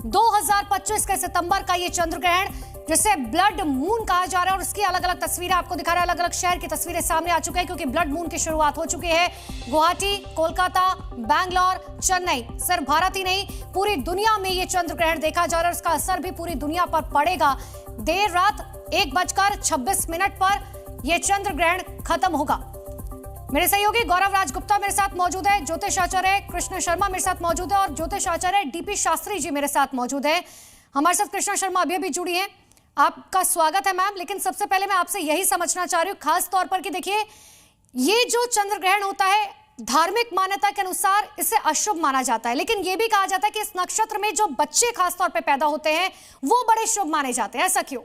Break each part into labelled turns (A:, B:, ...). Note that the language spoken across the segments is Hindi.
A: 2025 के सितंबर का ये चंद्र ग्रहण, जिसे ब्लड मून कहा जा रहा है, और उसकी अलग अलग तस्वीरें आपको दिखा रहा है। अलग अलग शहर की तस्वीरें सामने आ चुकी है, क्योंकि ब्लड मून की शुरुआत हो चुकी है। गुवाहाटी, कोलकाता, बैंगलोर, चेन्नई, सिर्फ भारत ही नहीं पूरी दुनिया में ये चंद्र ग्रहण देखा जा रहा है। उसका असर भी पूरी दुनिया पर पड़ेगा। देर रात 1:26 पर यह चंद्र ग्रहण खत्म होगा। मेरे सहयोगी गौरव राजगुप्ता मेरे साथ मौजूद है, ज्योतिष आचार्य कृष्ण शर्मा मेरे साथ मौजूद है, और ज्योतिष आचार्य डीपी शास्त्री जी मेरे साथ मौजूद है। हमारे साथ कृष्ण शर्मा अभी जुड़ी हैं। आपका स्वागत है मैम। लेकिन सबसे पहले मैं आपसे यही समझना चाह रही हूँ, खास तौर पर कि देखिए, ये जो चंद्र ग्रहण होता है, धार्मिक मान्यता के अनुसार इसे अशुभ माना जाता है, लेकिन यह भी कहा जाता है कि इस नक्षत्र में जो बच्चे खास तौर पर पैदा होते हैं वो बड़े शुभ माने जाते हैं। ऐसा क्यों?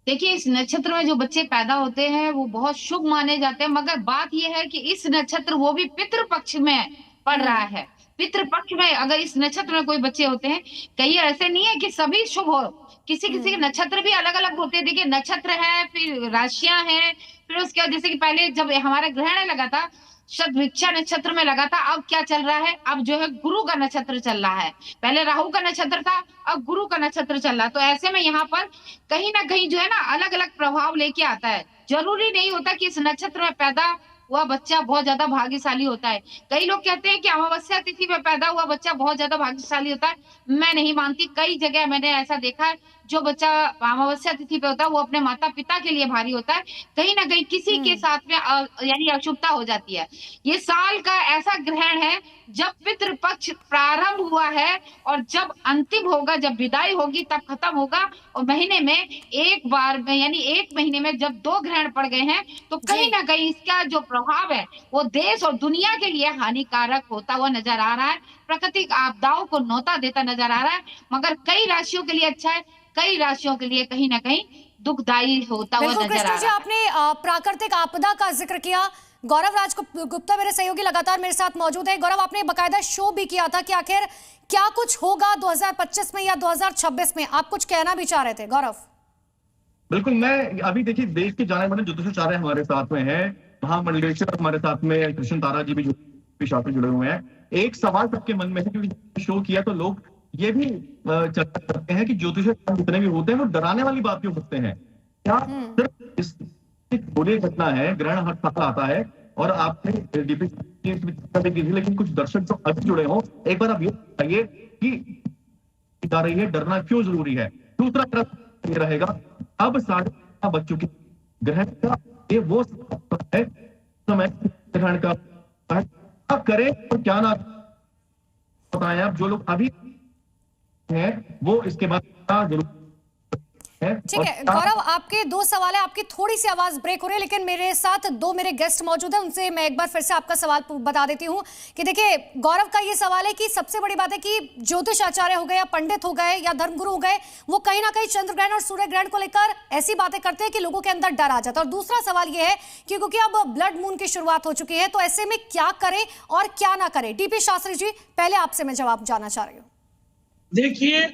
B: देखिए, इस नक्षत्र में जो बच्चे पैदा होते हैं वो बहुत शुभ माने जाते हैं, मगर बात यह है कि इस नक्षत्र वो भी पितृपक्ष में पड़ रहा है। पितृपक्ष में अगर इस नक्षत्र में कोई बच्चे होते हैं, कई ऐसे नहीं है कि सभी शुभ हो, किसी किसी के नक्षत्र भी अलग अलग होते हैं। देखिए, नक्षत्र है, फिर राशियां हैं, फिर उसके बाद जैसे कि पहले जब हमारा ग्रहण लगा था शतभिक्षा नक्षत्र में लगा था, अब क्या चल रहा है, अब जो है गुरु का नक्षत्र चल रहा है। पहले राहु का नक्षत्र था, अब गुरु का नक्षत्र चल रहा है। तो ऐसे में यहाँ पर कहीं ना कहीं जो है ना अलग अलग प्रभाव लेके आता है। जरूरी नहीं होता कि इस नक्षत्र में पैदा हुआ बच्चा बहुत ज्यादा भाग्यशाली होता है। कई लोग कहते हैं कि अमावस्या तिथि में पैदा हुआ बच्चा बहुत ज्यादा भाग्यशाली होता है। मैं नहीं मानती। कई जगह मैंने ऐसा देखा है, जो बच्चा अमावस्या तिथि पे होता है वो अपने माता पिता के लिए भारी होता है, कहीं ना कहीं किसी के साथ में यानी अशुभता हो जाती है। ये साल का ऐसा ग्रहण है जब पितृपक्ष प्रारंभ हुआ है और जब अंतिम होगा, जब विदाई होगी तब खत्म होगा। और महीने में एक बार में यानी एक महीने में जब 2 ग्रहण पड़ गए हैं, तो कहीं ना कहीं इसका जो प्रभाव है वो देश और दुनिया के लिए हानिकारक होता हुआ नजर आ रहा है। प्राकृतिक आपदाओं को न्योता देता नजर आ रहा है, मगर कई राशियों के लिए अच्छा है, कई राशियों के लिए कहीं ना कहीं दुखदायी होता हुआ नजर आ रहा है।
A: आपने प्राकृतिक आपदा का जिक्र किया। गौरव राजगुप्ता मेरे सहयोगी लगातार मेरे साथ मौजूद है। गौरव, आपने बाकायदा शो भी किया था कि आखिर क्या कुछ होगा 2025 में या 2026 में, आप कुछ कहना भी चाह रहे थे गौरव?
C: बिल्कुल। मैं अभी देखिए, देश के जाने माने ज्योतिषाचार्य हमारे साथ में है, महामंडलेश्वर हमारे साथ में कृष्ण तारा जी भी शास्त्री जुड़े हुए हैं। एक सवाल सबके मन में है, क्योंकि शो किया तो लोग ये भी चर्चा करते हैं कि ज्योतिष जितने भी होते हैं वो डराने वाली बात क्यों करते हैं। क्या सिर्फ इस बुरी घटना है, ग्रहण हर साल आता है, और आपने लेकिन कुछ दर्शक जो अभी जुड़े हो, एक बार आप ये बताइए कि जा रही है, डरना क्यों जरूरी है। दूसरा तरफ ये रहेगा, अब सारे बच्चों की ग्रहण का ये वो है समय ग्रहण का क्या करें और क्या ना बताएं। आप जो लोग अभी हैं वो इसके बाद जरूर।
A: ठीक है गौरव, आपके 2 सवाल है, आपकी थोड़ी सी आवाज ब्रेक हो रही है, लेकिन मेरे साथ 2 मेरे गेस्ट मौजूद हैं, उनसे मैं एक बार फिर से आपका सवाल बता देती हूँ कि देखिए, गौरव का ये सवाल है कि सबसे बड़ी बात है कि ज्योतिष आचार्य हो गए या पंडित हो गए या धर्मगुरु हो गए, वो कहीं ना कहीं चंद्र ग्रहण और सूर्य ग्रहण को लेकर ऐसी बातें करते हैं कि लोगों के अंदर डर आ जाता है। और दूसरा सवाल ये है कि क्योंकि अब ब्लड मून की शुरुआत हो चुकी है, तो ऐसे में क्या करें और क्या ना करें। डीपी शास्त्री जी, पहले आपसे मैं जवाब जानना चाह रही हूँ।
D: देखिए,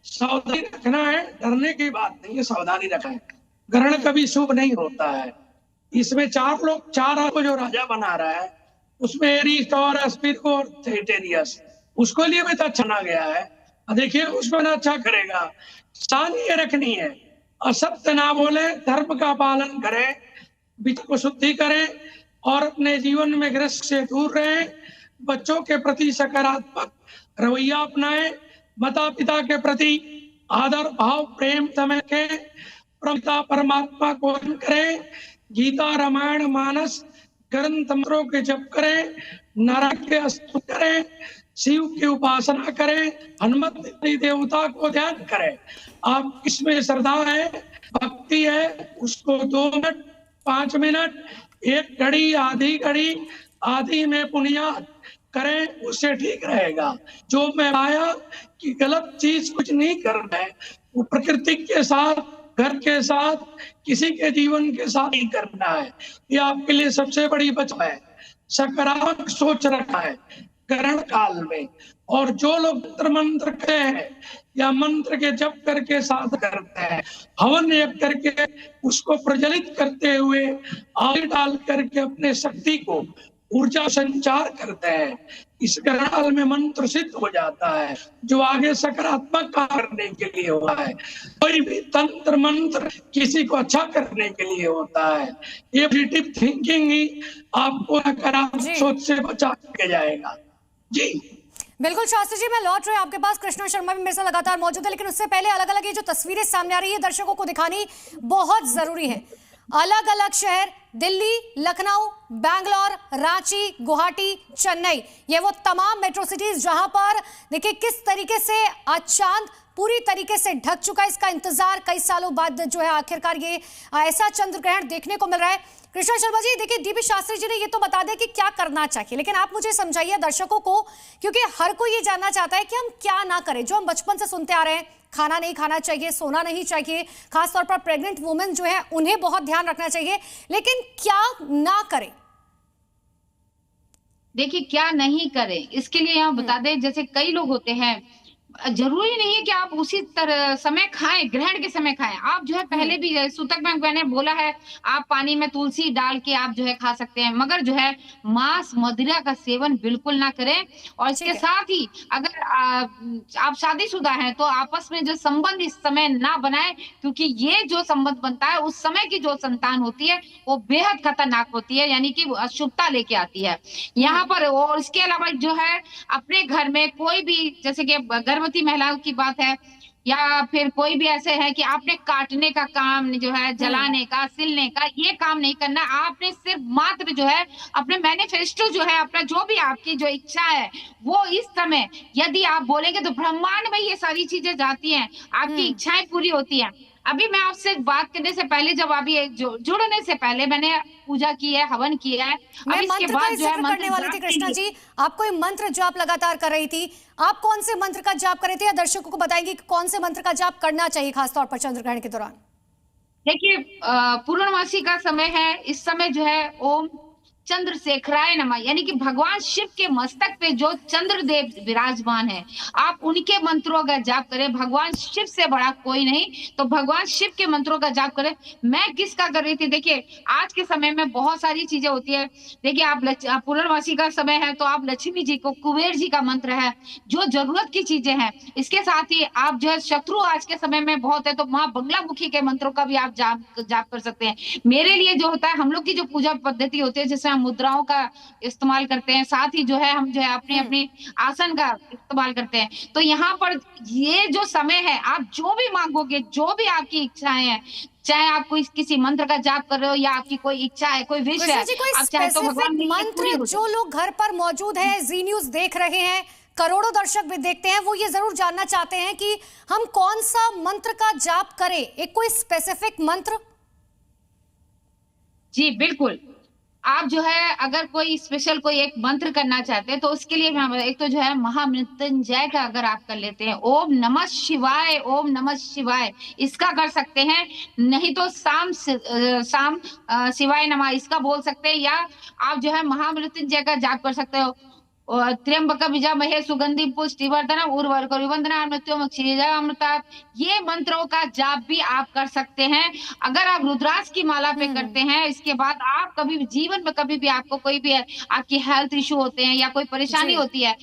D: सावधानी रखना है, डरने की बात नहीं है, सावधानी रखना है। ग्रहण कभी शुभ नहीं होता है। इसमें 4 को जो राजा बना रहा है, उसमें एरीज, टॉरस, विर्गो और सैजिटेरियस, उसको लिए भी तो चुना गया है। देखिए, उसमें ना अच्छा करेगा। शान ये रखनी है, असत्य ना बोले, धर्म का पालन करें, विचार को शुद्धि करें और अपने जीवन में ग्रस्त से दूर रहें। बच्चों के प्रति सकारात्मक रवैया अपनाएं, माता पिता के प्रति आदर भाव प्रेम समझ के पिता परमात्मा को करें। गीता, रामायण, मानस ग्रंथ मंत्रों के जप करें, नारायण के स्तुति करें, शिव की उपासना करें, हनुमत देवता को ध्यान करें। आप किसमें श्रद्धा है, भक्ति है, उसको 2 मिनट, 5 मिनट, 1 घड़ी, आधी घड़ी, आधी में पुण्यात करें, उससे ठीक रहेगा। जो मैं आया कि गलत चीज कुछ नहीं करना है, वो प्रकृति के साथ, घर के साथ, किसी के जीवन के साथ नहीं करना है। ये आपके लिए सबसे बड़ी बचाव है। सकारात्मक सोच रखना है ग्रहण काल में। और जो लोग मंत्र करते हैं या मंत्र के जप करके साथ करते हैं, हवन यज्ञ करके उसको प्रज्वलित करते हुए आग डाल करके अपने शक्ति को ऊर्जा संचार करते हैं, इस ग्रहण काल में मंत्र सिद्ध हो जाता है, जो आगे सकारात्मक कार्य करने के लिए हुआ है। कोई भी तंत्र मंत्र किसी को अच्छा करने के लिए होता है। ये पॉजिटिव थिंकिंग ही आपको नकारात्मक सोच से बचा के जाएगा। जी
A: बिल्कुल शास्त्री जी, मैं लौट रही हूँ आपके पास। कृष्णा शर्मा भी मेरे साथ लगातार मौजूद है, लेकिन उससे पहले अलग अलग ये जो तस्वीरें सामने आ रही है दर्शकों को दिखानी बहुत जरूरी है। अलग अलग शहर, दिल्ली, लखनऊ, बैंगलोर, रांची, गुवाहाटी, चेन्नई, ये वो तमाम मेट्रो सिटीज जहां पर देखिए किस तरीके से आज चांद पूरी तरीके से ढक चुका है। इसका इंतजार कई सालों बाद जो है आखिरकार ये ऐसा चंद्र ग्रहण देखने को मिल रहा है। कृष्णा शर्मा जी, देखिए डीबी शास्त्री जी ने ये तो बता दिया कि क्या करना चाहिए, लेकिन आप मुझे समझाइए दर्शकों को, क्योंकि हर कोई ये जानना चाहता है कि हम क्या ना करें। जो हम बचपन से सुनते आ रहे हैं, खाना नहीं खाना चाहिए, सोना नहीं चाहिए, खासतौर पर प्रेग्नेंट वुमेन जो है उन्हें बहुत ध्यान रखना चाहिए, लेकिन क्या ना करें?
B: देखिए क्या नहीं करें, इसके लिए यहाँ बता दें, जैसे कई लोग होते हैं, जरूरी नहीं है कि आप उसी तरह समय खाएं, ग्रहण के समय खाएं। आप जो है पहले भी सूतक में मैंने बोला है, आप पानी में तुलसी डाल के आप जो है खा सकते हैं, मगर जो है मांस मदिरा का सेवन बिल्कुल ना करें। और इसके साथ ही अगर आप शादीशुदा हैं तो आपस में जो संबंध इस समय ना बनाएं, क्योंकि ये जो संबंध बनता है उस समय की जो संतान होती है वो बेहद खतरनाक होती है, यानी कि अशुभता लेके आती है यहाँ पर। और इसके अलावा जो है अपने घर में कोई भी, जैसे कि गर्भवती महिलाओं की बात है, या फिर कोई भी ऐसे है कि आपने काटने का काम जो है, जलाने का, सिलने का, ये काम नहीं करना। आपने सिर्फ मात्र जो है अपने मैनिफेस्टो जो है, अपना जो भी आपकी जो इच्छा है वो इस समय यदि आप बोलेंगे तो ब्रह्मांड में ये सारी चीजें जाती हैं, आपकी इच्छाएं पूरी होती हैं। अभी मैं आपसे बात करने से पहले, जब अभी जुड़ने से पहले मैंने पूजा की है, हवन किया है।
A: मैं मंत्र का जिक्र करने वाली थी कृष्णा जी, आपको ये मंत्र जाप लगातार कर रही थी, आप कौन से मंत्र का जाप कर रहे थे, या दर्शकों को बताएंगे कि कौन से मंत्र का जाप करना चाहिए खासतौर पर चंद्र ग्रहण के दौरान?
B: देखिए पूर्णमासी का समय है, इस समय जो है ओम चंद्रशेखराय नमः, यानी कि भगवान शिव के मस्तक पे जो चंद्रदेव विराजमान है, आप उनके मंत्रों का जाप करें। भगवान शिव से बड़ा कोई नहीं, तो भगवान शिव के मंत्रों का जाप करें। मैं किसका कर रही थी, देखिए आज के समय में बहुत सारी चीजें होती है। देखिए आप पूर्णमासी का समय है तो आप लक्ष्मी जी को, कुबेर जी का मंत्र है, जो जरूरत की चीजें हैं। इसके साथ ही आप जो है शत्रु आज के समय में बहुत है, तो माँ बंगलामुखी के मंत्रों का भी आप जाप कर सकते हैं। मेरे लिए जो होता है, हम लोग की जो पूजा पद्धति होती है जिसमें मुद्राओं का इस्तेमाल करते हैं, साथ ही जो है हम जो है अपने अपने आसन का इस्तेमाल करते हैं। तो यहाँ पर ये जो समय है, आप जो भी मांगोगे, जो भी आपकी इच्छाएं हैं, चाहे आप कोई किसी मंत्र का जाप कर रहे हो या आपकी कोई इच्छा है, कोई विश है, आप चाहे तो भगवान
A: मंत्र, जो लोग घर पर मौजूद है, जी न्यूज देख रहे हैं, करोड़ों दर्शक भी देखते हैं, वो ये जरूर जानना चाहते हैं कि हम कौन सा मंत्र का जाप करें, एक कोई स्पेसिफिक मंत्र?
B: जी बिल्कुल, आप जो है अगर कोई स्पेशल कोई एक मंत्र करना चाहते हैं तो उसके लिए एक तो जो है महामृत्युंजय का अगर आप कर लेते हैं, ओम नमः शिवाय, ओम नमः शिवाय, इसका कर सकते हैं। नहीं तो साम शिवाय नमः इसका बोल सकते हैं, या आप जो है महामृत्युंजय का जाप कर सकते हो। त्र्यंबक विजामहे सुगंधिम पुष्टिवर्धनम उर्वारुकमिव बन्धनान् मृत्युर्मुक्षीयमामृता, ये मंत्रों का जाप भी आप कर सकते हैं। अगर आप रुद्राक्ष की माला पे करते हैं, इसके बाद आप कभी भी जीवन में कभी भी आपको कोई भी आपकी हेल्थ इश्यू होते हैं या कोई परेशानी होती है,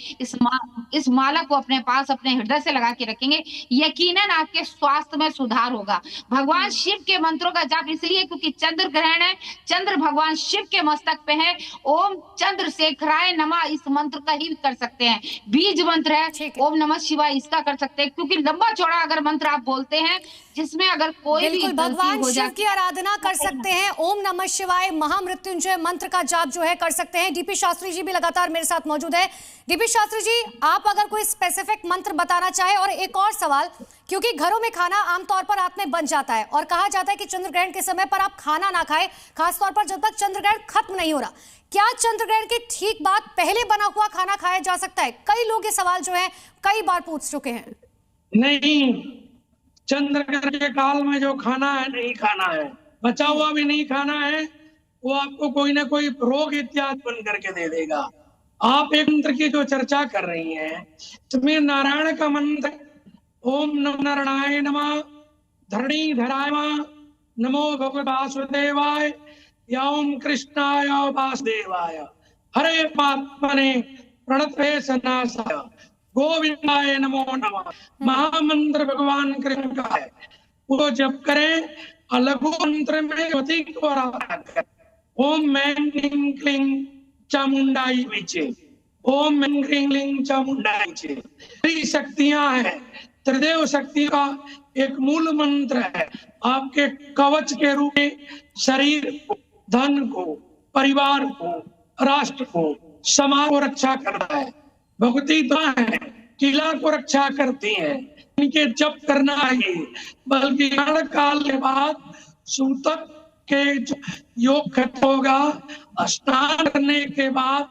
B: इस माला को अपने पास अपने हृदय से लगा के रखेंगे, यकीनन आपके स्वास्थ्य में सुधार होगा। भगवान शिव के मंत्रों का जाप इसलिए क्योंकि चंद्र ग्रहण है, चंद्र भगवान शिव के मस्तक पे है। ओम चंद्रशेखराय नमः इस मंत्र का ही कर सकते हैं। बीज मंत्र है ओम नमः शिवाय, इसका कर सकते हैं, क्योंकि लंबा चौड़ा अगर मंत्र आप बोलते हैं जिसमें अगर कोई भी
A: भगवान शिव की आराधना कर सकते हैं। ओम नमः शिवाय, महामृत्युंजय मंत्र का जाप जो है कर सकते हैं। डीपी शास्त्री जी भी लगातार मेरे साथ मौजूद है। डीपी शास्त्री जी, आप अगर कोई स्पेसिफिक मंत्र बताना चाहे। और एक और सवाल, क्योंकि घरों में खाना आमतौर पर रात में बन जाता है और कहा जाता है कि चंद्र ग्रहण के समय पर आप खाना ना खाएं, खासतौर पर जब तक चंद्र ग्रहण खत्म नहीं हो रहा। क्या चंद्र ग्रहण के ठीक बाद पहले बना हुआ खाना खाया जा सकता है? कई लोग ये सवाल जो है कई बार पूछ चुके हैं।
D: नहीं, चंद्र ग्रहण के काल में जो खाना है नहीं खाना है, बचा हुआ भी नहीं खाना है, वो आपको कोई ना कोई रोग इत्यादि बन करके दे देगा। आप एक मंत्र की जो चर्चा कर रही हैं, इसमें नारायण का मंत्र ओम नमो नारायणाय नमः, धरणीधराय नमो भगवते वासुदेवाय, ओम कृष्णाय वासुदेवाय, हरे परमात्मने प्रणतवेशनाशाय गोविंदाय नमो नमः महामंत्र भगवान कृष्ण का है, वो जप करें। लघु मंत्र में अधिक को आराधना करें। ओम मैं क्लीं क्लीं चामुंडाई विचे, ओम मैं क्लीं क्लीं चामुंडाई विचे। त्रिशक्तियां हैं, त्रिदेव शक्ति का एक मूल मंत्र है। आपके कवच के रूप में शरीर को, धन को, परिवार को, राष्ट्र को, समाज को रक्षा करता है। भगवती दुआ है, किला को रक्षा करती है। इनके जप करना है, बल्कि ग्रहण काल के बाद सूतक के योग खत्म होगा। स्नान करने के बाद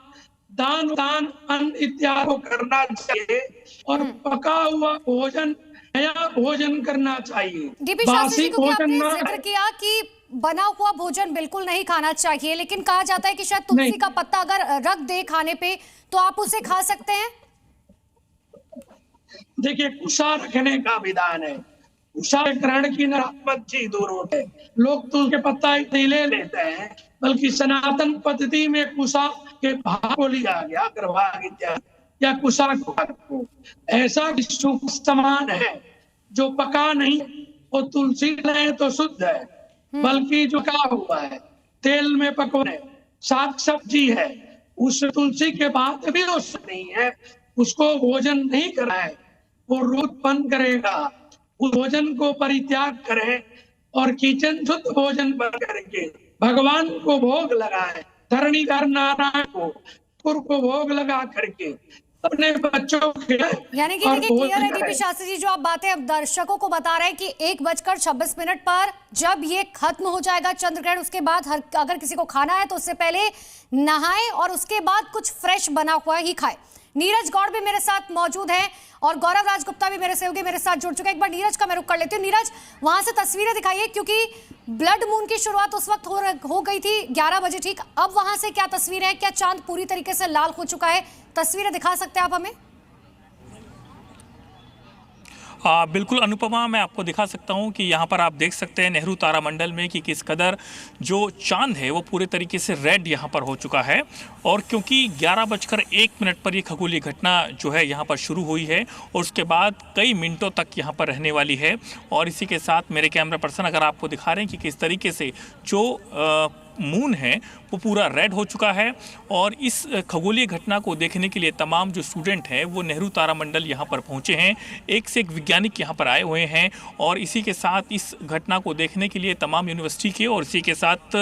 D: दान अन्न इत्यादि को करना चाहिए और पका हुआ भोजन, नया भोजन करना चाहिए।
A: डीपी शास्त्री जी, क्योंकि आपने जिक्र किया कि बना हुआ भोजन बिल्कुल नहीं खाना चाहिए, लेकिन कहा जाता है कि शायद तुलसी का पत्ता अगर रख दे खाने पे तो आप उसे खा सकते हैं।
D: देखिए, कुशा रखने का विधान है। कुशा ग्रहण की नकारात्मक चीज दूर होते हैं। लोग तुलसी के पत्ता नहीं ले लेते हैं, बल्कि सनातन पद्धति में कुशा के भाग को लिया गया, गर्भाग इत्यादि, या कुशा को ऐसा शुभ समान है जो पका नहीं। वो तुलसी लें तो शुद्ध है, बल्कि जो क्या हुआ है तेल में पकौने, साग सब्जी है, उस तुलसी के बाद भी दोष नहीं है, उसको भोजन नहीं करना है। वो रोज बंद करेगा, उस भोजन को परित्याग करे और किचन शुद्ध भोजन बन करके भगवान को भोग लगाए। धरणीधर नारायण को भोग लगा करके अपने बच्चों के,
A: यानी कि देखिए क्लियर है डीपी शास्त्री जी, जो आप बातें अब दर्शकों को बता रहे हैं कि 1:26 पर जब ये खत्म हो जाएगा चंद्र ग्रहण, उसके बाद अगर किसी को खाना है तो उससे पहले नहाए और उसके बाद कुछ फ्रेश बना हुआ ही खाए। नीरज गौड़ भी मेरे साथ मौजूद है और गौरव राजगुप्ता भी मेरे सहयोगी मेरे साथ जुड़ चुके हैं। एक बार नीरज का मैं रुख कर लेती हूँ। नीरज, वहां से तस्वीरें दिखाइए, क्योंकि ब्लड मून की शुरुआत उस वक्त हो गई थी 11 बजे ठीक। अब वहां से क्या तस्वीरें हैं? क्या चांद पूरी तरीके से लाल हो चुका है? तस्वीरें दिखा सकते हैं आप हमें?
E: बिल्कुल अनुपमा, मैं आपको दिखा सकता हूं कि यहाँ पर आप देख सकते हैं नेहरू तारामंडल में कि किस कदर जो चांद है वो पूरे तरीके से रेड यहाँ पर हो चुका है। और क्योंकि 11:01 पर ये खगोलीय घटना जो है यहाँ पर शुरू हुई है और उसके बाद कई मिनटों तक यहाँ पर रहने वाली है। और इसी के साथ मेरे कैमरा पर्सन अगर आपको दिखा रहे हैं कि किस तरीके से जो मून है वो पूरा रेड हो चुका है। और इस खगोलीय घटना को देखने के लिए तमाम जो स्टूडेंट हैं वो नेहरू तारामंडल यहाँ पर पहुँचे हैं। एक से एक वैज्ञानिक यहाँ पर आए हुए हैं और इसी के साथ इस घटना को देखने के लिए तमाम यूनिवर्सिटी के और इसी के साथ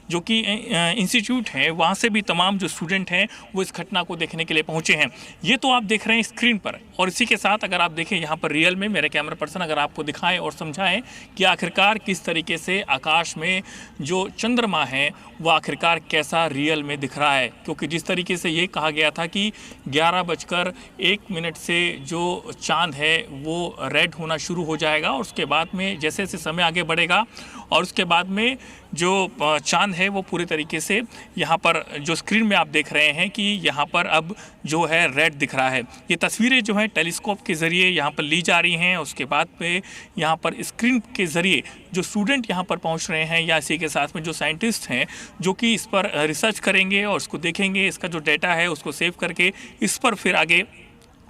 E: जो कि इंस्टीट्यूट हैं वहाँ से भी तमाम जो स्टूडेंट हैं वो इस घटना को देखने के लिए पहुँचे हैं। ये तो आप देख रहे हैं स्क्रीन पर, और इसी के साथ अगर आप देखें यहाँ पर रियल में, मेरे कैमरा पर्सन अगर आपको दिखाएं और समझाएं कि आखिरकार किस तरीके से आकाश में जो चंद्रमा है वो आखिरकार कैसा रियल में दिख रहा है। क्योंकि जिस तरीके से ये कहा गया था कि 11:01 से जो चांद है वो रेड होना शुरू हो जाएगा और उसके बाद में जैसे जैसे समय आगे बढ़ेगा और उसके बाद में जो चांद है वो पूरी तरीके से यहाँ पर जो स्क्रीन में आप देख रहे हैं कि यहाँ पर अब जो है रेड दिख रहा है। ये तस्वीरें जो हैं टेलीस्कोप के ज़रिए यहाँ पर ली जा रही हैं। उसके बाद में यहाँ पर स्क्रीन के ज़रिए जो स्टूडेंट यहाँ पर पहुँच रहे हैं या इसी के साथ में जो साइंटिस्ट हैं जो कि इस पर रिसर्च करेंगे और उसको देखेंगे, इसका जो डेटा है उसको सेव करके इस पर फिर आगे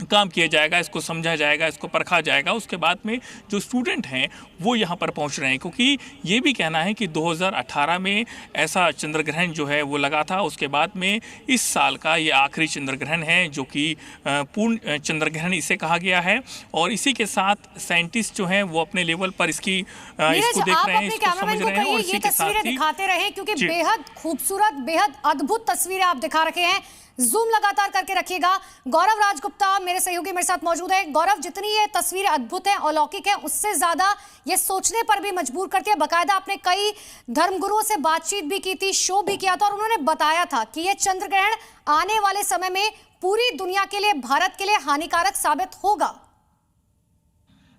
E: काम किया जाएगा, इसको समझा जाएगा, इसको परखा जाएगा। उसके बाद में जो स्टूडेंट हैं वो यहाँ पर पहुँच रहे हैं, क्योंकि ये भी कहना है कि 2018 में ऐसा चंद्र ग्रहण जो है वो लगा था। उसके बाद में इस साल का ये आखिरी चंद्र ग्रहण है जो कि पूर्ण चंद्र ग्रहण इसे कहा गया है। और इसी के साथ साइंटिस्ट जो हैं वो अपने लेवल पर इसको देख रहे हैं, इसको समझ रहे हैं और इसी के साथ ही
A: दिखाते रहे, क्योंकि बेहद खूबसूरत, बेहद अद्भुत तस्वीरें आप दिखा रखे हैं। जूम लगातार करके रखिएगा। गौरव राजगुप्ता मेरे सहयोगी मेरे साथ मौजूद है। गौरव, जितनी ये तस्वीरें अद्भुत हैं, अलौकिक हैं, उससे ज्यादा ये सोचने पर भी मजबूर करती है। बाकायदा आपने कई धर्मगुरुओं से बातचीत भी की थी, शो भी किया था और उन्होंने बताया था कि ये चंद्र ग्रहण आने वाले समय में पूरी दुनिया के लिए, भारत के लिए हानिकारक साबित होगा।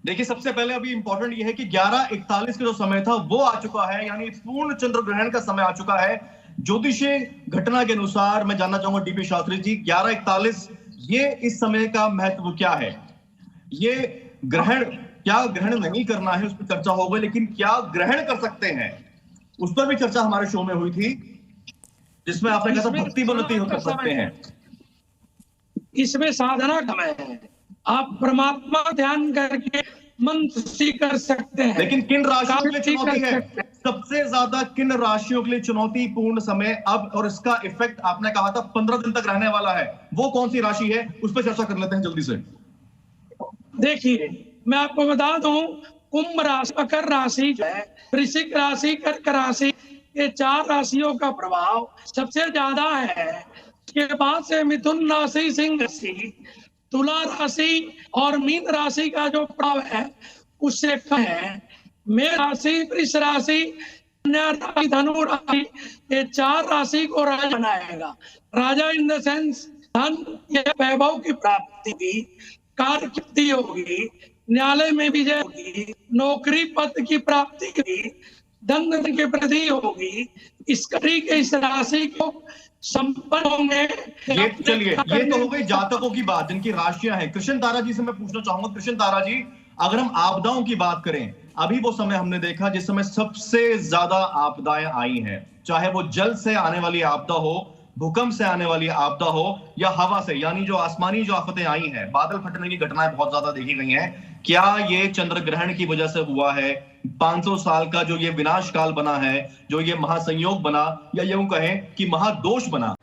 C: देखिए, सबसे पहले अभी इंपॉर्टेंट ये है कि 11:41 का जो समय था वो आ चुका है, यानी पूर्ण चंद्र ग्रहण का समय आ चुका है। ज्योतिषीय घटना के अनुसार मैं जानना चाहूंगा डीपी शास्त्री जी, 11:41 ये इस समय का महत्व क्या है? ये ग्रहण, क्या ग्रहण नहीं करना है उस पर चर्चा हो गई, लेकिन क्या ग्रहण कर सकते हैं उस पर भी चर्चा हमारे शो में हुई थी, जिसमें आपने कहा था भक्ति बलती कर सकते हैं।
D: इसमें साधना कम है। आप परमात्मा ध्यान करके मन तुष्टि कर सकते हैं।
C: लेकिन किन राशियों के लिए
D: काफी
C: चुनौती
D: कर
C: है?
D: सकते हैं।
C: सबसे ज्यादा किन राशियों के लिए चुनौतीपूर्ण समय अब, और इसका इफेक्ट आपने कहा था 15 दिन तक रहने वाला है, वो कौन सी राशि है? उस पर चर्चा कर लेते हैं जल्दी से।
D: देखिए, मैं आपको बता दूं, कुंभ राशि, मकर राशि जो है, वृश्चिक राशि, कर्क राशि, ये 4 राशियों का प्रभाव सबसे ज्यादा है। उसके बाद से मिथुन राशि, सिंह राशि, तुला राशि और मीन राशि का जो प्रभाव है उससे कम है। मेष राशि, वृष राशि, कन्या राशि, धनु राशि, ये 4 राशि को राजा बनाएगा। राजा इन द सेंस धन या वैभव की प्राप्ति भी, कार्य की होगी, न्यायालय में विजय होगी, नौकरी पद की प्राप्ति भी, धन के प्रति होगी। इस कड़ी के इस राशि को संपन्न होंगे।
C: ये चलिए, ये तो हो गई जातकों की बात जिनकी राशियां हैं। कृष्ण तारा जी से मैं पूछना चाहूंगा, कृष्ण तारा जी, अगर हम आपदाओं की बात करें, अभी वो समय हमने देखा जिस समय सबसे ज्यादा आपदाएं आई हैं, चाहे वो जल से आने वाली आपदा हो, भूकंप से आने वाली आपदा हो, या हवा से, यानी जो आसमानी जो आफतें आई हैं, बादल फटने की घटनाएं बहुत ज्यादा देखी गई हैं। क्या ये चंद्र ग्रहण की वजह से हुआ है? 500 साल का जो ये विनाश काल बना है, जो ये महासंयोग बना, या यूं कहें कि महादोष बना,